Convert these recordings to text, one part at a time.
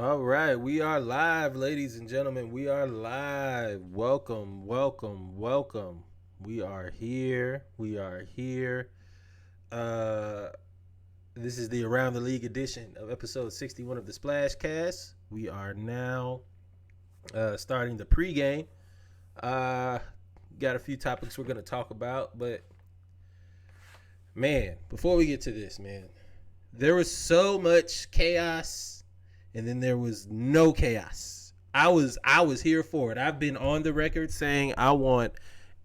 All right, we are live, ladies and gentlemen. We are live. Welcome, welcome, welcome. We are here. We are here. Uh, this is the Around the League edition of episode 61 of the Splash Cast. We are now starting the pregame. Uh, got a few topics we're going to talk about, but man, before we get to this, man, there was so much chaos and then there was no chaos. I was here for it. I've been on the record saying I want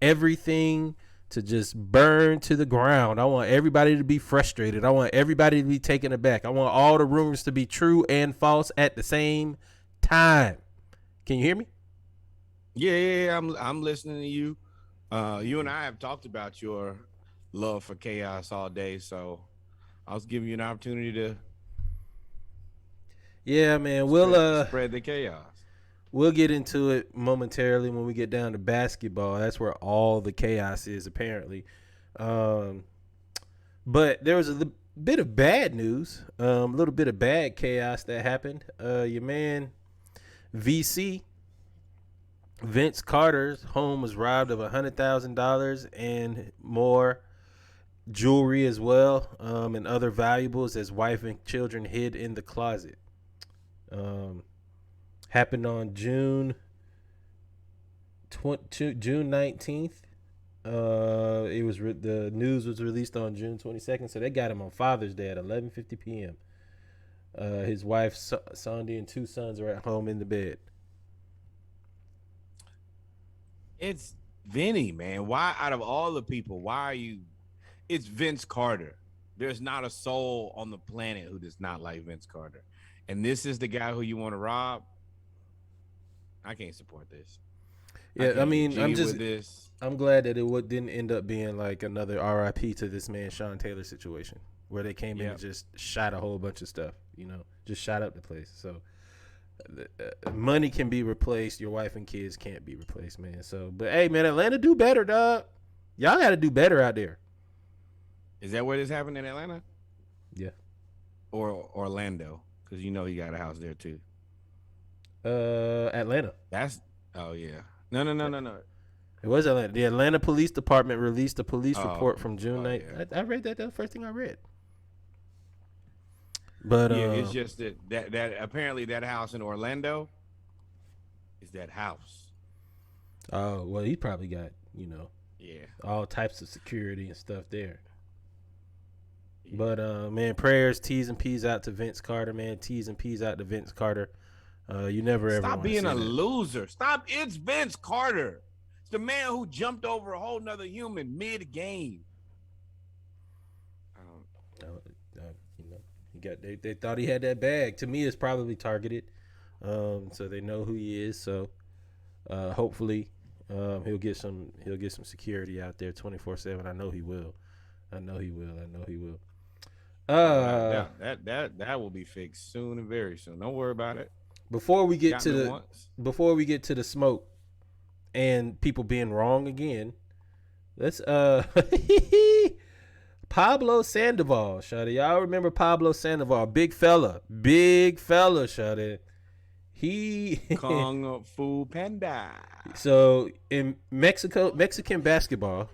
everything to just burn to the ground. I want everybody to be frustrated. I want everybody to be taken aback. I want all the rumors to be true and false at the same time. Can you hear me? Yeah. I'm listening to you. You and I have talked about your love for chaos all day, so I was giving you an opportunity to Yeah, man. spread the chaos. We'll get into it momentarily when we get down to basketball. That's where all the chaos is, apparently. Um, but there was a bit of bad news, a little bit of bad chaos that happened. Your man, VC, Vince Carter's home was robbed of $100,000 and more jewelry as well, and other valuables as wife and children hid in the closet. Um, Happened on June 19th. The news was released on June 22nd, so they got him on Father's Day at 11:50 p.m. His wife Sandy and two sons are at home in the bed. It's Vinny, man. Why out of all the people, why are you it's Vince Carter. There's not a soul on the planet who does not like Vince Carter. And this is the guy who you want to rob. I can't support this. Yeah, I mean, this. I'm glad that it didn't end up being like another RIP to this man Sean Taylor situation where they came in and just shot a whole bunch of stuff. Just shot up the place. So money can be replaced. Your wife and kids can't be replaced, man. So, but hey, man, Atlanta do better, dog. Y'all got to do better out there. Is that where this happened in Atlanta? Yeah. Or Orlando? Because you know he got a house there too. Atlanta. Oh yeah. No. It was Atlanta. The Atlanta Police Department released a police report from June 9th. Yeah. I read that. That's the first thing I read. But yeah, it's just that apparently that house in Orlando is that house. Oh well, he probably got all types of security and stuff there. Yeah. But man, prayers, T's and P's out to Vince Carter, man. T's and P's out to Vince Carter. You never ever stop being a loser. Stop. It's Vince Carter. It's the man who jumped over a whole nother human mid-game. They thought he had that bag. To me, it's probably targeted, so they know who he is. So hopefully he'll get some security out there 24/7. I know he will. That will be fixed soon and very soon. Don't worry about it. Before we get to the smoke and people being wrong again, let's Pablo Sandoval, shawty. Y'all remember Pablo Sandoval? Big fella, shawty. He Kung Fu Panda. So in Mexican baseball,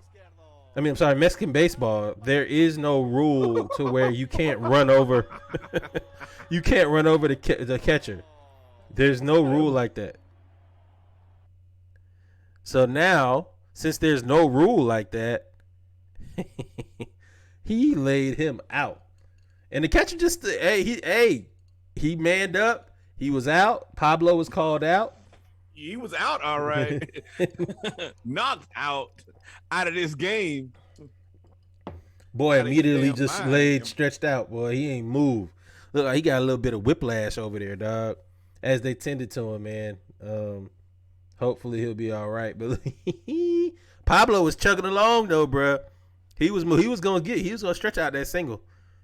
there is no rule to where you can't run over the catcher. There's no rule like that. So now, since there's no rule like that, he laid him out. And the catcher just he manned up. He was out. Pablo was called out. He was out, all right. Knocked out of this game. Boy, immediately just stretched out. Boy, he ain't moved. Look like he got a little bit of whiplash over there, dog. As they tended to him, man. Hopefully he'll be all right. But Pablo was chugging along though, bro. He was gonna stretch out that single.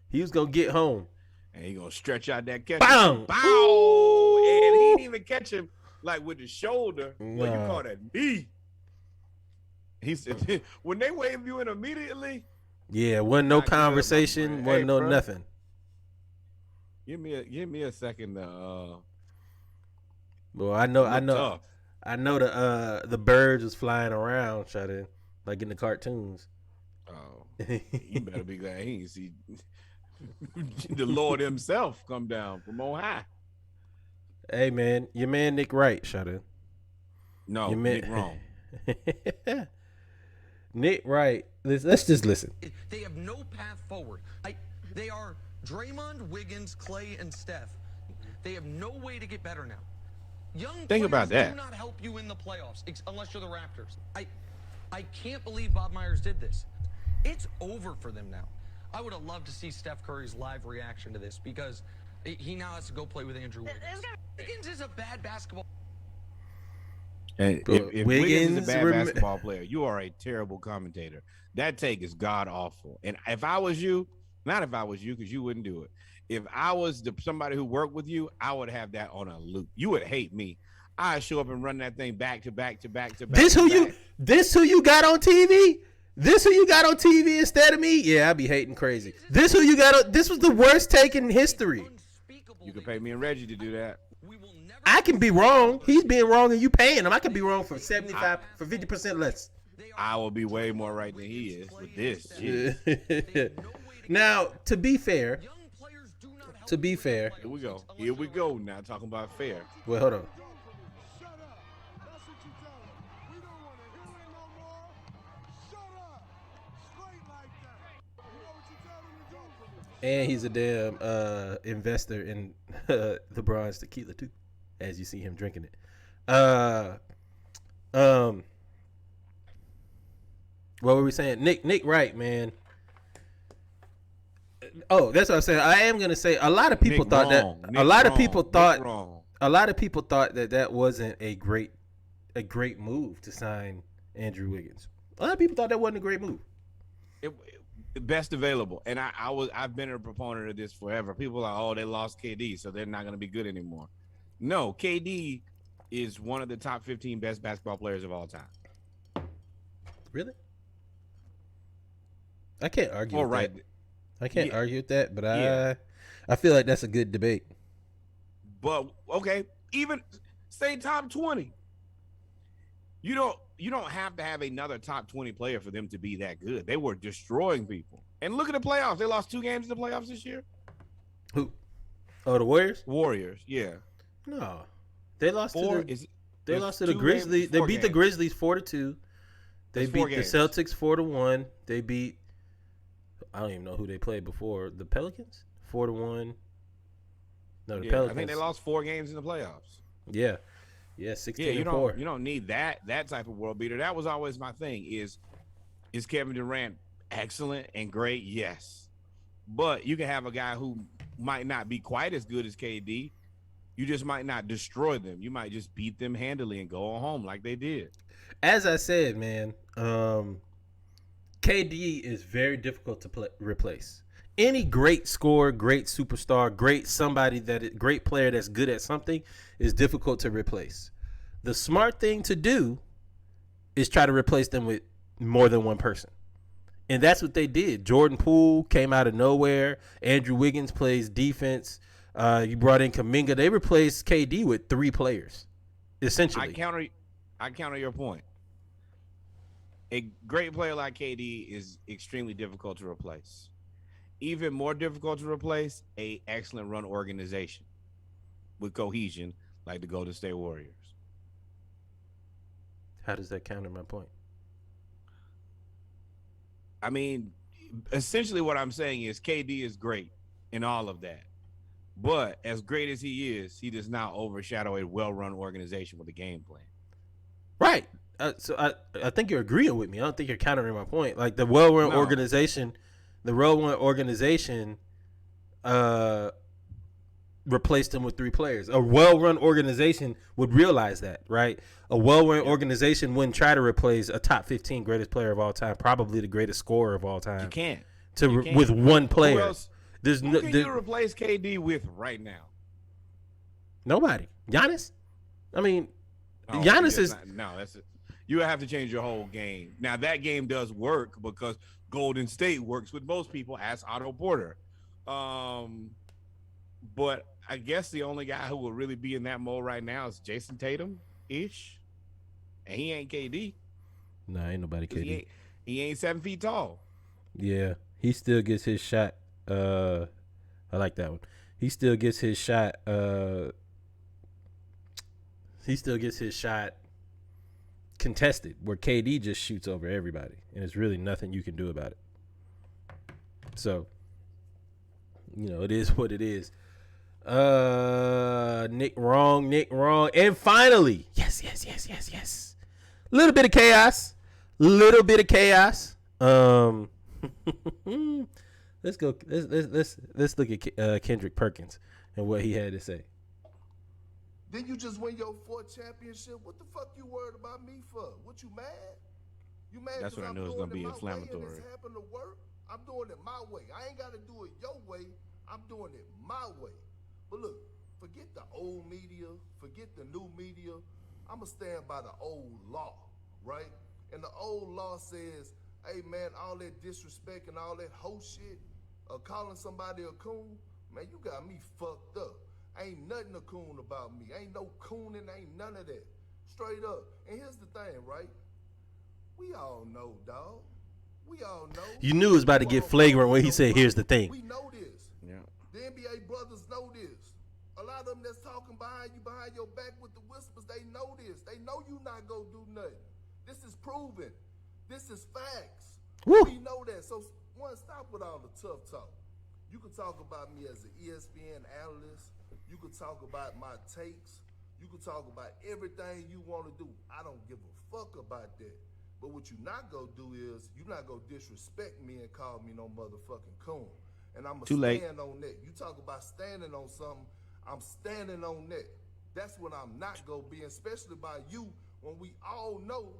He was gonna get home. And he gonna stretch out that catch. Bam! Bow! And he didn't even catch him like with the shoulder. What you call that? Knee. He said when they wave you in immediately. Yeah, wasn't no conversation, wasn't no nothing. Give me a second Well, Tough. I know the birds was flying around, shut in, like in the cartoons. Oh, you better be glad he ain't see the Lord himself come down from on high. Hey man, your man Nick Wright, shut in. Your No, man Nick wrong. Nick Wright. Let's just listen. They have no path forward. They are Draymond, Wiggins, Clay, and Steph. They have no way to get better now. Young Think about players that. do not help you in the playoffs unless you're the Raptors. I can't believe Bob Myers did this. It's over for them now. I would have loved to see Steph Curry's live reaction to this because he now has to go play with Andrew Wiggins. Wiggins is a bad basketball. And if Wiggins is a bad basketball player, you are a terrible commentator. That take is god awful. And if I was you, not if I was you, because you wouldn't do it. If I was somebody who worked with you, I would have that on a loop. You would hate me. I'd show up and run that thing back to back to back to back. This who you got on TV? This who you got on TV instead of me? Yeah, I'd be hating crazy. This who you got on, this was the worst take in history. You can pay me and Reggie to do that. I can be wrong. He's being wrong and you paying him. I can be wrong for 50% less. I will be way more right than he is with this. Now, to be fair, here we go. Now talking about fair. well, hold on. And he's a damn investor in LeBron's tequila too, as you see him drinking it. What were we saying? Nick Wright, man. Oh, that's what I'm saying. I am gonna say a lot of people thought a lot of people thought that wasn't a great move to sign Andrew Wiggins. A lot of people thought that wasn't a great move. Best available, and I've been a proponent of this forever. People are, oh, they lost KD, so they're not going to be good anymore. No, KD is one of the top 15 best basketball players of all time. Really? I can't argue. All with right, that. I can't argue with that, but I feel like that's a good debate. But okay, even say top 20. You don't have to have another top 20 player for them to be that good. They were destroying people. And look at the playoffs. They lost 2 games in the playoffs this year. Who? Oh, the Warriors? Warriors, yeah. No. They lost to the two Grizzlies. games, They 4 beat the games. Grizzlies 4-2. They It's beat 4 the games. Celtics 4-1. They beat I don't even know who they played before. The Pelicans? 4-1. No, the Pelicans. I think they lost 4 games in the playoffs. Yeah. Yeah, 16 Yeah, you and 4. don't need that type of world beater. That was always my thing. Is Kevin Durant excellent and great? Yes. But you can have a guy who might not be quite as good as KD. You just might not destroy them. You might just beat them handily and go on home like they did. As I said, man, KD is very difficult to replace. Any great scorer, great superstar, great player that's good at something is difficult to replace. The smart thing to do is try to replace them with more than one person. And that's what they did. Jordan Poole came out of nowhere. Andrew Wiggins plays defense. You brought in Kuminga. They replaced KD with 3 players, essentially. I counter your point. A great player like KD is extremely difficult to replace. Even more difficult to replace, a excellent run organization with cohesion like the Golden State Warriors. How does that counter my point? I mean, essentially what I'm saying is KD is great in all of that. But as great as he is, he does not overshadow a well-run organization with a game plan. Right. So I think you're agreeing with me. I don't think you're countering my point. Like the well-run organization, replaced them with 3 players. A well-run organization would realize that, right? A well-run organization wouldn't try to replace a top 15 greatest player of all time, probably the greatest scorer of all time. You can't. With one player. Who else? Who can you replace KD with right now? Nobody. Giannis? I mean, Giannis is... that's it. You have to change your whole game. Now, that game does work because Golden State works with most people as Otto Porter. But I guess the only guy who will really be in that mode right now is Jason Tatum-ish. And he ain't KD. Nah, ain't nobody KD. He ain't 7 feet tall. Yeah, he still gets his shot. I like that one. He still gets his shot. He still gets his shot contested, where KD just shoots over everybody, and it's really nothing you can do about it. So, it is what it is. Nick wrong, and finally, yes. Little bit of chaos. Let's go. Let's look at Kendrick Perkins and what he had to say. Then you just win your 4th championship. What the fuck you worried about me for? What, you mad? You mad? That's what I knew it was gonna be inflammatory. It's happened to work. I'm doing it my way. I ain't got to do it your way. I'm doing it my way. But look, forget the old media. Forget the new media. I'ma stand by the old law, right? And the old law says, hey man, all that disrespect and all that hoe shit, calling somebody a coon, man, you got me fucked up. Ain't nothing a coon about me. Ain't no cooning, ain't none of that. Straight up. And here's the thing, right? We all know, dog. We all know. You knew it was about to get flagrant when he said, here's the thing. We know this. Yeah. The NBA brothers know this. A lot of them that's talking behind your back with the whispers, they know this. They know you not gonna do nothing. This is proven. This is facts. Woo. We know that. So, one, stop with all the tough talk. You can talk about me as an ESPN analyst. You can talk about my takes. You can talk about everything you want to do. I don't give a fuck about that. But what you not gonna do is you not gonna disrespect me and call me no motherfucking coon. And I'm gonna stand on that. You talk about standing on something, I'm standing on that. That's what I'm not gonna be, especially by you when we all know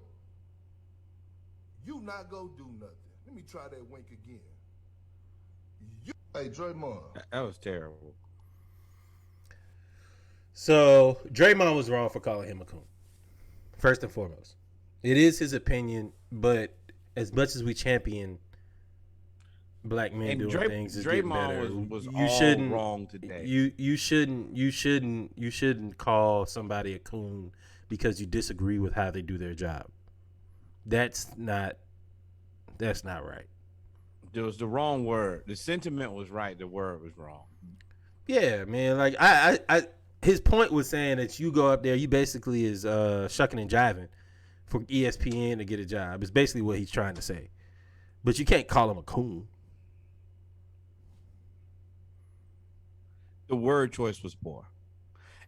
you not gonna do nothing. Let me try that wink again. Hey, Draymond. That was terrible. So Draymond was wrong for calling him a coon. First and foremost, it is his opinion, but as much as we champion black men doing things, is getting better. was you all shouldn't wrong today. You shouldn't call somebody a coon because you disagree with how they do their job. That's not right. It was the wrong word. The sentiment was right. The word was wrong. Yeah, man. Like I his point was saying that you go up there, you basically is shucking and jiving for ESPN to get a job. It's basically what he's trying to say. But you can't call him a coon. The word choice was poor.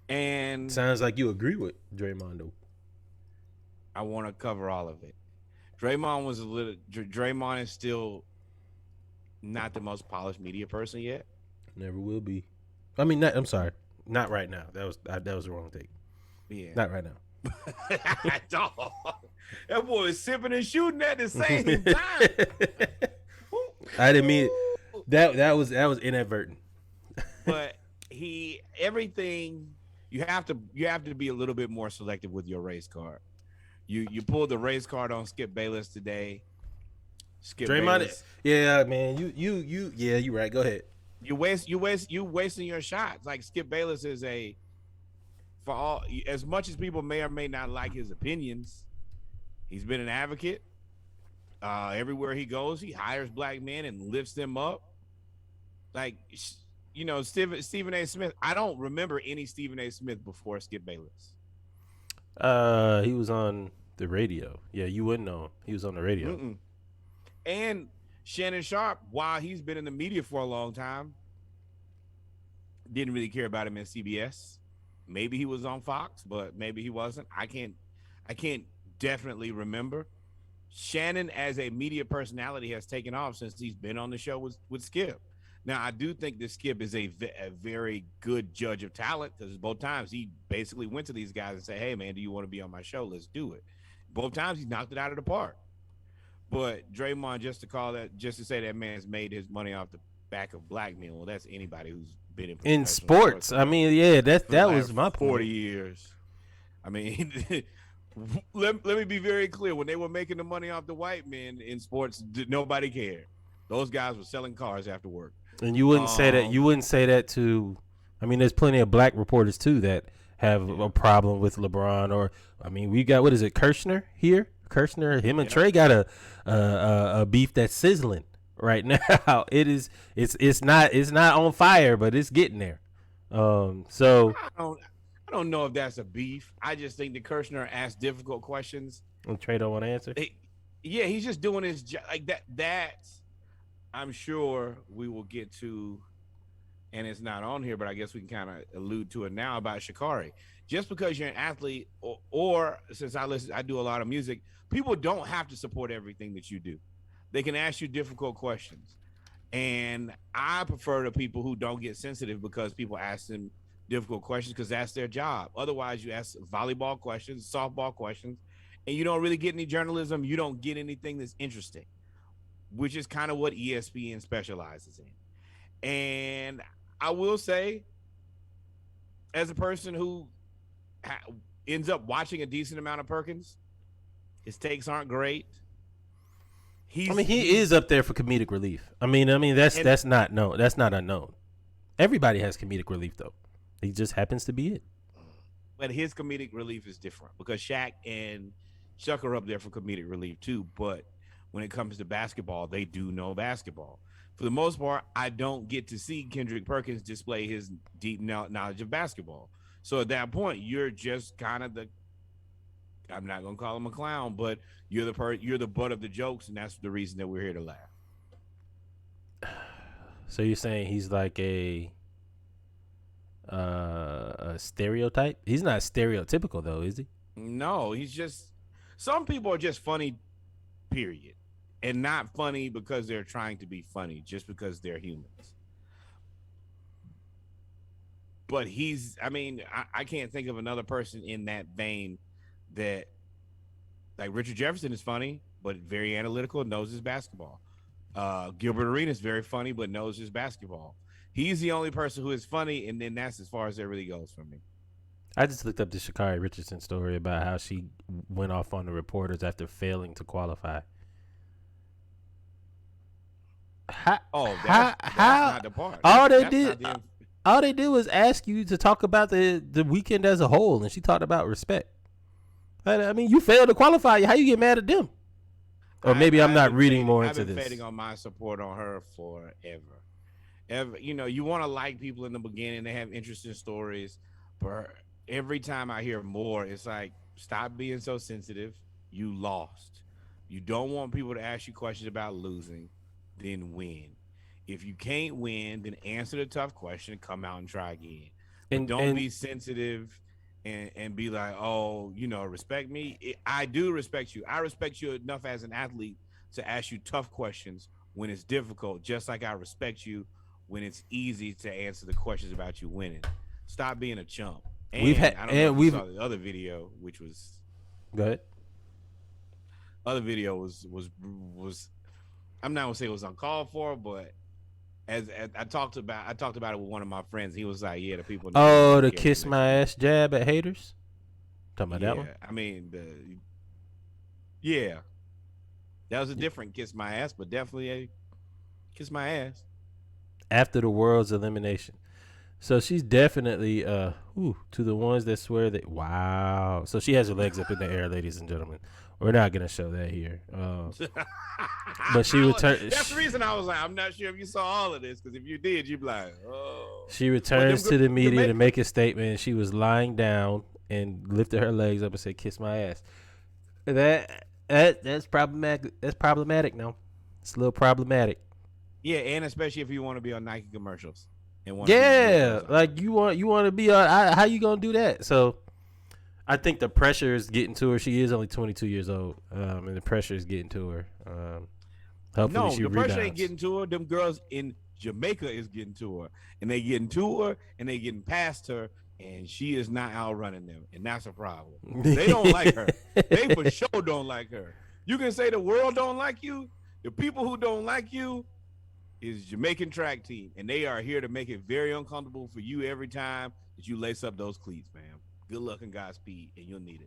And sounds like you agree with Draymond though. I want to cover all of it. Draymond is still not the most polished media person yet. Never will be. I mean, I'm sorry. Not right now. That was the wrong take. Yeah. Not right now. Dog. That boy is sipping and shooting at the same time. I didn't mean it. That was inadvertent. But everything you have to be a little bit more selective with your race card. You pulled the race card on Skip Bayless today. Draymond, Bayless. Yeah, man. You right. Go ahead. You wasting your shots. Like Skip Bayless is for all as much as people may or may not like his opinions, he's been an advocate. Everywhere he goes, he hires black men and lifts them up. Like Stephen A. Smith. I don't remember any Stephen A. Smith before Skip Bayless. He was on the radio. Yeah, you wouldn't know. He was on the radio. Mm-mm. And Shannon Sharp, while he's been in the media for a long time, didn't really care about him in CBS. Maybe he was on Fox, but maybe he wasn't. I can't definitely remember. Shannon, as a media personality, has taken off since he's been on the show with Skip. Now, I do think that Skip is a very good judge of talent because both times he basically went to these guys and said, hey, man, do you want to be on my show? Let's do it. Both times he knocked it out of the park. But Draymond, just to say that man's made his money off the back of black men, well, that's anybody who's been in sports. I mean, yeah, that was my point. 40 years. I mean, let me be very clear. When they were making the money off the white men in sports, nobody cared. Those guys were selling cars after work. And you wouldn't say that. You wouldn't say that to I mean, there's plenty of black reporters too that have a problem with LeBron. Or I mean, we got, what is it, Kirshner here? Kirshner, him and Trey got a beef that's sizzling right now. It's not on fire, but it's getting there. So I don't know if that's a beef. I just think that Kirshner asked difficult questions. and Trey don't want to answer. Yeah, he's just doing his job like that. That's, I'm sure we will get to, and it's not on here, but I guess we can kind of allude to it now about Sha'Carri. Just because you're an athlete, or since I do a lot of music, people don't have to support everything that you do. They can ask you difficult questions. And I prefer the people who don't get sensitive because people ask them difficult questions because that's their job. Otherwise, you ask volleyball questions, softball questions, and you don't really get any journalism. You don't get anything that's interesting, which is kind of what ESPN specializes in. And I will say, as a person who ends up watching a decent amount of Perkins, his takes aren't great. He is up there for comedic relief. I mean that's not known. That's not unknown. Everybody has comedic relief though. He just happens to be it. But his comedic relief is different because Shaq and Chuck are up there for comedic relief too. But when it comes to basketball, they do know basketball. For the most part, I don't get to see Kendrick Perkins display his deep knowledge of basketball. So at that point, you're just kind of I'm not gonna call him a clown, but you're the butt of the jokes, and that's the reason that we're here to laugh. So you're saying he's like a stereotype? He's not stereotypical though, is he? No, he's just, some people are just funny, period, and not funny because they're trying to be funny, just because they're humans. But I can't think of another person in that vein that, like, Richard Jefferson is funny, but very analytical, knows his basketball. Gilbert Arenas is very funny, but knows his basketball. He's the only person who is funny, and then that's as far as it really goes for me. I just looked up the Sha'Carri Richardson story about how she went off on the reporters after failing to qualify. That's not the part. All they did was ask you to talk about the weekend as a whole, and she talked about respect. I mean, you failed to qualify. How you get mad at them? Or maybe I'm not reading more into this. I've been betting on my support on her forever. You want to like people in the beginning. They have interesting stories. But every time I hear more, it's like, stop being so sensitive. You lost. You don't want people to ask you questions about losing. Then win. If you can't win, then answer the tough question and come out and try again. But don't be sensitive and be like, oh, respect me. I do respect you. I respect you enough as an athlete to ask you tough questions when it's difficult, just like I respect you when it's easy to answer the questions about you winning. Stop being a chump. And I don't know if you saw the other video, which was, go ahead. Other video was I'm not gonna say it was uncalled for, but as I talked about it with one of my friends. He was like, "Yeah, the people." Oh, the kiss my ass jab at haters. Talking about that one. I mean, that was a different kiss my ass, but definitely a kiss my ass after the world's elimination. So she's definitely to the ones that swear that, wow. So she has her legs up in the air, ladies and gentlemen. We're not gonna show that here. But she returned. That's the reason I was like, I'm not sure if you saw all of this, because if you did, you'd be like, oh. She returns to the media to make a statement. She was lying down and lifted her legs up and said, "Kiss my ass." That's problematic. That's problematic now. It's a little problematic. Yeah, and especially if you want to be on Nike commercials. Like you want to be on. How you gonna do that? So I think the pressure is getting to her. She is only 22 years old, and the pressure is getting to her. Hopefully she rebounds. Pressure ain't getting to her. Them girls in Jamaica is getting to her, and they getting to her, and they getting past her, and she is not outrunning them, and that's a problem. They don't like her. They for sure don't like her. You can say the world don't like you. The people who don't like you is Jamaican track team, and they are here to make it very uncomfortable for you every time that you lace up those cleats, man. Good luck and Godspeed, and you'll need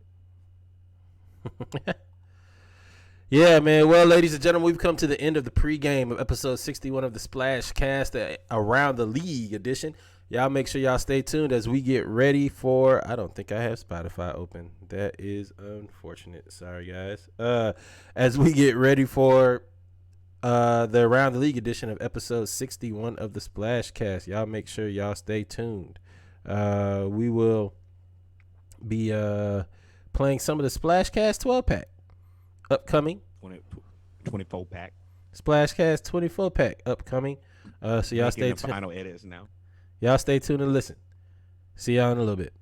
it. Yeah, man. Well, ladies and gentlemen, we've come to the end of the pregame of episode 61 of the Splash Cast, Around the League edition. Y'all make sure y'all stay tuned as we get ready for. I don't think I have Spotify open. That is unfortunate. Sorry, guys. As we get ready for the Around the League edition of episode 61 of the Splashcast. Y'all make sure y'all stay tuned. We will be playing some of the Splashcast 12-pack upcoming. 24-pack. Splashcast 24-pack upcoming. So y'all stay tuned. Final edits now. Y'all stay tuned and listen. See y'all in a little bit.